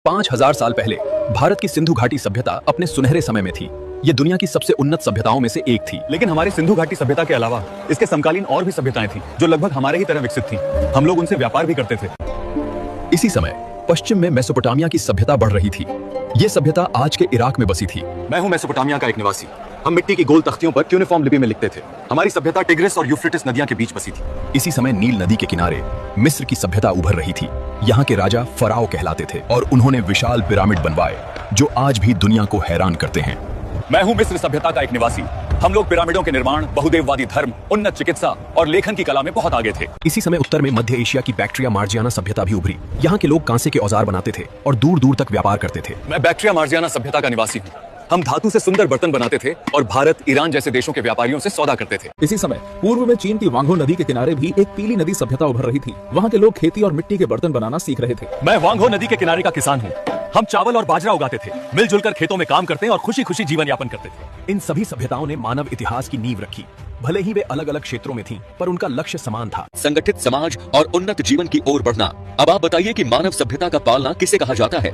5000 साल पहले भारत की सिंधु घाटी सभ्यता अपने सुनहरे समय में थी। ये दुनिया की सबसे उन्नत सभ्यताओं में से एक थी। लेकिन हमारी सिंधु घाटी सभ्यता के अलावा इसके समकालीन और भी सभ्यताएं थी जो लगभग हमारे ही तरह विकसित थी। हम लोग उनसे व्यापार भी करते थे। इसी समय पश्चिम में मेसोपोटामिया की सभ्यता बढ़ रही थी। ये सभ्यता आज के इराक में बसी थी। मैं हूं मेसोपोटामिया का एक निवासी। हम मिट्टी की गोल तख्तियों पर क्यूनिफॉर्म लिपि में लिखते थे। हमारी सभ्यता टिग्रिस और यूफ्रेटिस नदियां के बीच बसी थी। इसी समय नील नदी के किनारे मिस्र की सभ्यता उभर रही थी। यहाँ के राजा फराओ कहलाते थे और उन्होंने विशाल पिरामिड बनवाए जो आज भी दुनिया को हैरान करते हैं। मैं हूं मिस्र सभ्यता का एक निवासी। हम लोग पिरामिडों के निर्माण, बहुदेववादी धर्म, उन्नत चिकित्सा और लेखन की कला में बहुत आगे थे। इसी समय उत्तर में मध्य एशिया की बैक्ट्रिया मार्जियाना सभ्यता भी उभरी। यहाँ के लोग कांसे के औजार बनाते थे और दूर दूर तक व्यापार करते थे। मैं बैक्ट्रिया मार्जियाना सभ्यता का निवासी हूँ। हम धातु से सुंदर बर्तन बनाते थे और भारत, ईरान जैसे देशों के व्यापारियों से सौदा करते थे। इसी समय पूर्व में चीन की वांगो नदी के किनारे भी एक पीली नदी सभ्यता उभर रही थी। वहाँ के लोग खेती और मिट्टी के बर्तन बनाना सीख रहे थे। मैं वांगो नदी के किनारे का किसान हूँ। हम चावल और बाजरा उगाते थे, मिलजुल कर खेतों में काम करते और खुशी खुशी जीवन यापन करते थे। इन सभी सभ्यताओं ने मानव इतिहास की नींव रखी। भले ही वे अलग अलग क्षेत्रों में थीं, पर उनका लक्ष्य समान था, संगठित समाज और उन्नत जीवन की ओर बढ़ना। अब आप बताइए कि मानव सभ्यता का पालना किसे कहा जाता है?